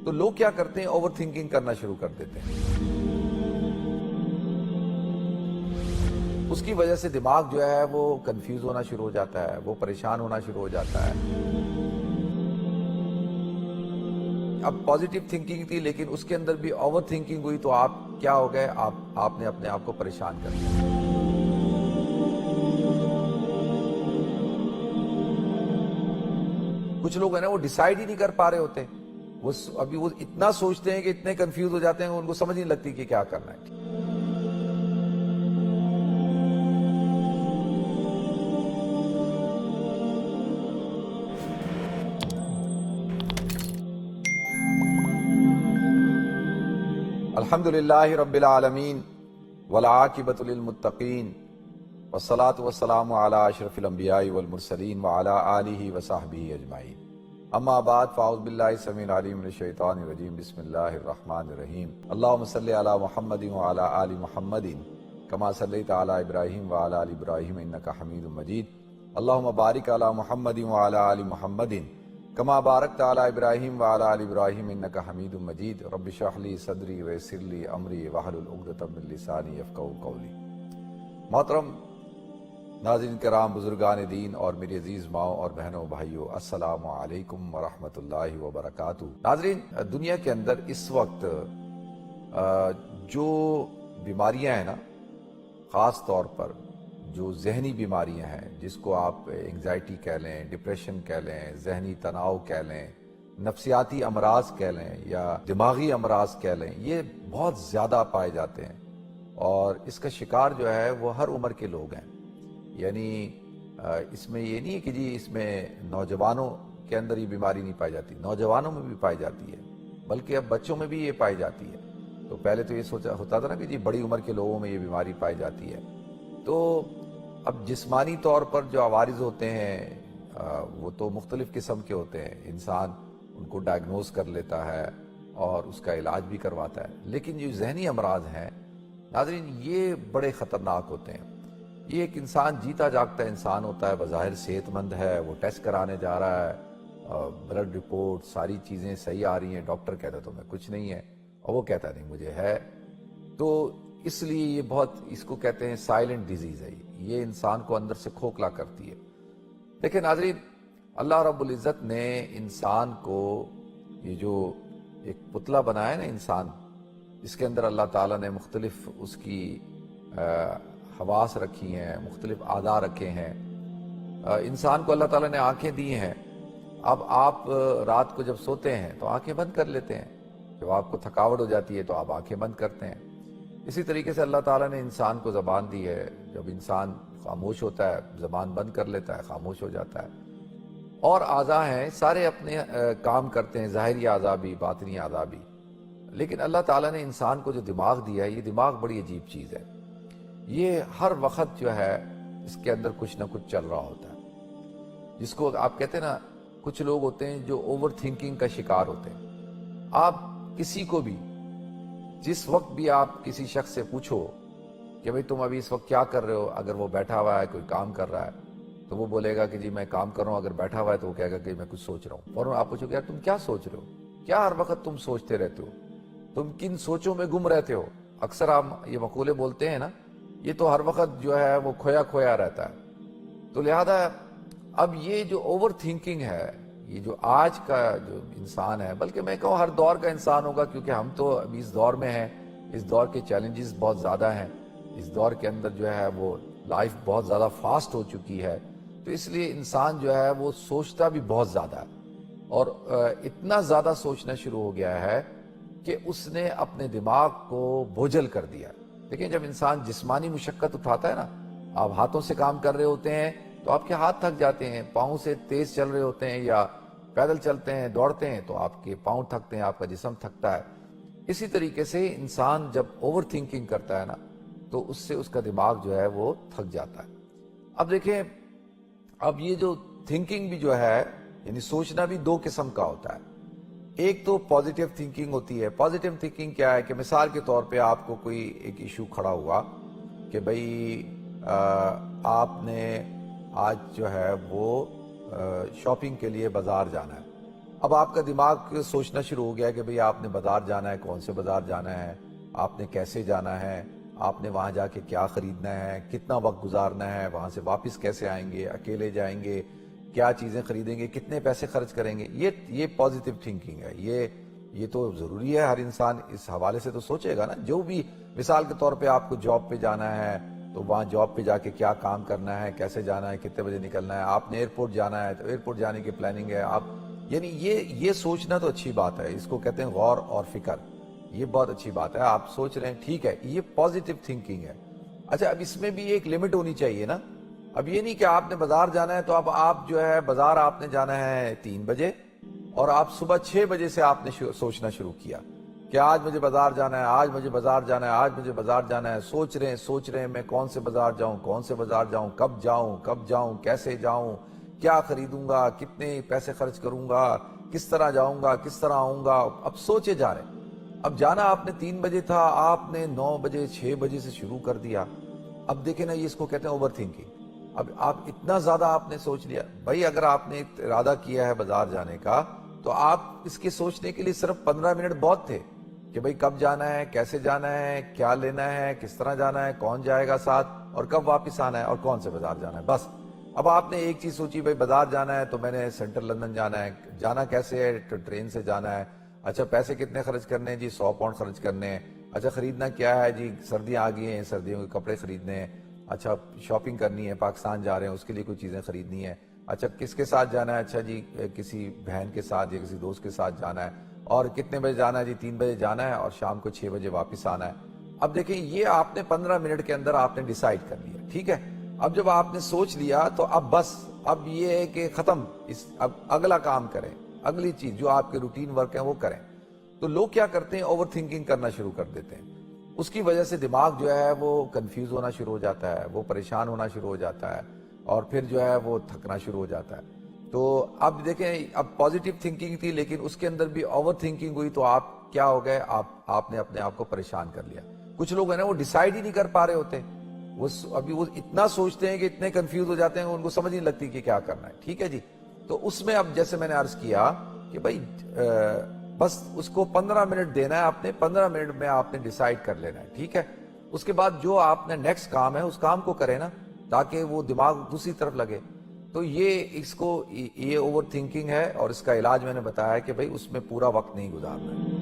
تو لوگ کیا کرتے ہیں، اوور تھنکنگ کرنا شروع کر دیتے ہیں. اس کی وجہ سے دماغ جو ہے وہ کنفیوز ہونا شروع ہو جاتا ہے، وہ پریشان ہونا شروع ہو جاتا ہے. اب پازیٹیو تھنکنگ تھی لیکن اس کے اندر بھی اوور تھنکنگ ہوئی تو آپ کیا ہو گئے، آپ نے اپنے آپ کو پریشان کر دیا. کچھ لوگ ہیں نا وہ ڈیسائیڈ ہی نہیں کر پا رہے ہوتے، وہ اتنا سوچتے ہیں کہ اتنے کنفیوز ہو جاتے ہیں ان کو سمجھ نہیں لگتی کہ کیا کرنا ہے. الحمدللہ رب العالمین والعاقبۃ للمتقین والصلاة والسلام علی اشرف الانبیاء والمرسلین وعلی آلہ وصحبہ اجمعین. اما بعد فاعوذ باللہ السمیع العلیم من الشیطان الرجیم. بسم اللہ الرحمن الرحیم. اللہم صلی علی محمد وعلی آل محمد کما صلیت علی ابراہیم وعلی آل ابراہیم انک حمید مجید. اللہم بارک علی محمد وعلی آل محمد کما بارکت علی ابراہیم وعلی آل ابراہیم انک حمید مجید. رب اشرح لی صدری ویسر لی امری واحلل عقدۃ من لسانی یفقہوا قولی. محترم ناظرین کرام، بزرگان دین اور میری عزیز ماؤں اور بہنوں بھائیوں، السلام علیکم ورحمۃ اللہ وبرکاتہ. ناظرین، دنیا کے اندر اس وقت جو بیماریاں ہیں نا، خاص طور پر جو ذہنی بیماریاں ہیں، جس کو آپ انگزائٹی کہہ لیں، ڈپریشن کہہ لیں، ذہنی تناؤ کہہ لیں، نفسیاتی امراض کہہ لیں یا دماغی امراض کہہ لیں، یہ بہت زیادہ پائے جاتے ہیں اور اس کا شکار جو ہے وہ ہر عمر کے لوگ ہیں. یعنی اس میں یہ نہیں ہے کہ جی اس میں نوجوانوں کے اندر یہ بیماری نہیں پائی جاتی، نوجوانوں میں بھی پائی جاتی ہے، بلکہ اب بچوں میں بھی یہ پائی جاتی ہے. تو پہلے تو یہ سوچا ہوتا تھا نا کہ جی بڑی عمر کے لوگوں میں یہ بیماری پائی جاتی ہے. تو اب جسمانی طور پر جو عوارض ہوتے ہیں وہ تو مختلف قسم کے ہوتے ہیں، انسان ان کو ڈائگنوز کر لیتا ہے اور اس کا علاج بھی کرواتا ہے. لیکن جو ذہنی امراض ہیں ناظرین، یہ بڑے خطرناک ہوتے ہیں. یہ ایک انسان جیتا جاگتا انسان ہوتا ہے، بظاہر صحت مند ہے، وہ ٹیسٹ کرانے جا رہا ہے، بلڈ رپورٹ ساری چیزیں صحیح آ رہی ہیں، ڈاکٹر کہتا ہے تو میں کچھ نہیں ہے اور وہ کہتا نہیں مجھے ہے. تو اس لیے یہ بہت، اس کو کہتے ہیں سائلنٹ ڈیزیز ہے، یہ انسان کو اندر سے کھوکھلا کرتی ہے. دیکھیں ناظرین، اللہ رب العزت نے انسان کو یہ جو ایک پتلا بنایا ہے نا انسان، اس کے اندر اللہ تعالیٰ نے مختلف اس کی حواس رکھی ہیں، مختلف اعضاء رکھے ہیں. انسان کو اللہ تعالیٰ نے آنکھیں دی ہیں. اب آپ رات کو جب سوتے ہیں تو آنکھیں بند کر لیتے ہیں، جب آپ کو تھکاوٹ ہو جاتی ہے تو آپ آنکھیں بند کرتے ہیں. اسی طریقے سے اللہ تعالیٰ نے انسان کو زبان دی ہے، جب انسان خاموش ہوتا ہے زبان بند کر لیتا ہے، خاموش ہو جاتا ہے. اور اعضاء ہیں، سارے اپنے کام کرتے ہیں، ظاہری اعضاء بھی، باطنی اعضاء بھی. لیکن اللہ تعالیٰ نے انسان کو جو دماغ دیا ہے، یہ دماغ بڑی عجیب چیز ہے. یہ ہر وقت جو ہے اس کے اندر کچھ نہ کچھ چل رہا ہوتا ہے، جس کو آپ کہتے ہیں نا، کچھ لوگ ہوتے ہیں جو اوور تھنکنگ کا شکار ہوتے ہیں. آپ کسی کو بھی جس وقت بھی آپ کسی شخص سے پوچھو کہ بھئی تم ابھی اس وقت کیا کر رہے ہو، اگر وہ بیٹھا ہوا ہے کوئی کام کر رہا ہے تو وہ بولے گا کہ جی میں کام کر رہا ہوں. اگر بیٹھا ہوا ہے تو وہ کہے گا کہ میں کچھ سوچ رہا ہوں. فوراً آپ پوچھو کہ یار تم کیا سوچ رہے ہو، کیا ہر وقت تم سوچتے رہتے ہو، تم کن سوچوں میں گم رہتے ہو. اکثر ہم یہ مقولے بولتے ہیں نا، یہ تو ہر وقت جو ہے وہ کھویا کھویا رہتا ہے. تو لہذا اب یہ جو اوور تھنکنگ ہے، یہ جو آج کا جو انسان ہے، بلکہ میں کہوں ہر دور کا انسان ہوگا، کیونکہ ہم تو ابھی اس دور میں ہیں، اس دور کے چیلنجز بہت زیادہ ہیں، اس دور کے اندر جو ہے وہ لائف بہت زیادہ فاسٹ ہو چکی ہے. تو اس لیے انسان جو ہے وہ سوچتا بھی بہت زیادہ ہے اور اتنا زیادہ سوچنا شروع ہو گیا ہے کہ اس نے اپنے دماغ کو بوجھل کر دیا. لیکن جب انسان جسمانی مشقت اٹھاتا ہے نا، آپ ہاتھوں سے کام کر رہے ہوتے ہیں تو آپ کے ہاتھ تھک جاتے ہیں، پاؤں سے تیز چل رہے ہوتے ہیں یا پیدل چلتے ہیں، دوڑتے ہیں تو آپ کے پاؤں تھکتے ہیں، آپ کا جسم تھکتا ہے. اسی طریقے سے انسان جب اوور تھنکنگ کرتا ہے نا تو اس سے اس کا دماغ جو ہے وہ تھک جاتا ہے. اب دیکھیں، اب یہ جو تھنکنگ بھی جو ہے، یعنی سوچنا بھی دو قسم کا ہوتا ہے. ایک تو پازیٹیو تھنکنگ ہوتی ہے. پازیٹیو تھنکنگ کیا ہے کہ مثال کے طور پہ آپ کو کوئی ایک ایشو کھڑا ہوا کہ بھئی آپ نے آج جو ہے وہ شاپنگ کے لیے بازار جانا ہے. اب آپ کا دماغ سوچنا شروع ہو گیا کہ بھئی آپ نے بازار جانا ہے، کون سے بازار جانا ہے، آپ نے کیسے جانا ہے، آپ نے وہاں جا کے کیا خریدنا ہے، کتنا وقت گزارنا ہے، وہاں سے واپس کیسے آئیں گے، اکیلے جائیں گے، کیا چیزیں خریدیں گے، کتنے پیسے خرچ کریں گے. یہ پازیٹیو تھنکنگ ہے. یہ تو ضروری ہے. ہر انسان اس حوالے سے تو سوچے گا نا. جو بھی مثال کے طور پہ آپ کو جاب پہ جانا ہے تو وہاں جاب پہ جا کے کیا کام کرنا ہے، کیسے جانا ہے، کتنے بجے نکلنا ہے. آپ نے ایئرپورٹ جانا ہے تو ایئرپورٹ جانے کی پلاننگ ہے. آپ یعنی یہ سوچنا تو اچھی بات ہے. اس کو کہتے ہیں غور اور فکر. یہ بہت اچھی بات ہے. آپ سوچ رہے ہیں، ٹھیک ہے، یہ پازیٹیو تھنکنگ ہے. اچھا، اب اس میں بھی ایک لمٹ ہونی چاہیے نا. اب یہ نہیں کہ آپ نے بازار جانا ہے تو اب آپ جو ہے بازار آپ نے جانا ہے 3 بجے اور آپ صبح 6 بجے سے آپ نے سوچنا شروع کیا کہ آج مجھے بازار جانا ہے، آج مجھے بازار جانا ہے، آج مجھے بازار جانا ہے. سوچ رہے ہیں میں کون سے بازار جاؤں، کون سے بازار جاؤں، کب جاؤں، کیسے جاؤں، کیا خریدوں گا، کتنے پیسے خرچ کروں گا، کس طرح جاؤں گا، کس طرح آؤں گا. اب سوچے جا رہے ہیں. اب جانا آپ نے 3 بجے تھا، آپ نے 9 بجے 6 بجے سے شروع کر دیا. اب دیکھیں نا، یہ اس کو کہتے ہیں اوور تھنکنگ. اب آپ اتنا زیادہ آپ نے سوچ لیا. بھائی اگر آپ نے ارادہ کیا ہے بازار جانے کا تو آپ اس کے سوچنے کے لیے صرف 15 منٹ بہت تھے کہ بھئی کب جانا ہے، کیسے جانا ہے، کیا لینا ہے، کس طرح جانا ہے، کون جائے گا ساتھ، اور کب واپس آنا ہے، اور کون سے بازار جانا ہے. بس اب آپ نے ایک چیز سوچی، بھئی بازار جانا ہے تو میں نے سینٹرل لندن جانا ہے. جانا کیسے ہے؟ تو ٹرین سے جانا ہے. اچھا، پیسے کتنے خرچ کرنے ہیں؟ جی 100 پاؤنڈ خرچ کرنے ہیں. اچھا، خریدنا کیا ہے؟ جی سردیاں آ گئی ہیں، سردیوں کے کپڑے خریدنے ہیں. اچھا، شاپنگ کرنی ہے، پاکستان جا رہے ہیں، اس کے لیے کوئی چیزیں خریدنی ہے. اچھا، کس کے ساتھ جانا ہے؟ اچھا جی کسی بہن کے ساتھ یا کسی دوست کے ساتھ جانا ہے. اور کتنے بجے جانا ہے؟ جی 3 بجے جانا ہے اور شام کو 6 بجے واپس آنا ہے. اب دیکھیں، یہ آپ نے 15 منٹ کے اندر آپ نے ڈیسائیڈ کر لیا. ٹھیک ہے. اب جب آپ نے سوچ لیا تو اب بس اب یہ ہے کہ ختم. اب اگلا کام کریں، اگلی چیز جو آپ کے روٹین ورک ہیں وہ کریں. تو لوگ کیا کرتے ہیں؟ اوور تھنکنگ کرنا شروع کر دیتے ہیں. اس کی وجہ سے دماغ جو ہے وہ کنفیوز ہونا شروع ہو جاتا ہے، وہ پریشان ہونا شروع ہو جاتا ہے، اور پھر جو ہے وہ تھکنا شروع ہو جاتا ہے. تو اب دیکھیں، اب پازیٹیو تھنکنگ تھی لیکن اس کے اندر بھی اوور تھنکنگ ہوئی تو آپ کیا ہو گئے؟ آپ نے اپنے آپ کو پریشان کر لیا. کچھ لوگ ہیں نا، وہ ڈیسائیڈ ہی نہیں کر پا رہے ہوتے. ابھی وہ اتنا سوچتے ہیں کہ اتنے کنفیوز ہو جاتے ہیں، ان کو سمجھ نہیں لگتی کہ کیا کرنا ہے. ٹھیک ہے جی. تو اس میں اب جیسے میں نے عرض کیا کہ بھائی بس اس کو 15 منٹ دینا ہے. آپ نے 15 منٹ میں آپ نے ڈیسائیڈ کر لینا ہے. ٹھیک ہے. اس کے بعد جو آپ نے نیکسٹ کام ہے اس کام کو کرے نا، تاکہ وہ دماغ دوسری طرف لگے. تو یہ اوور تھنکنگ ہے، اور اس کا علاج میں نے بتایا کہ بھائی اس میں پورا وقت نہیں گزارنا ہے.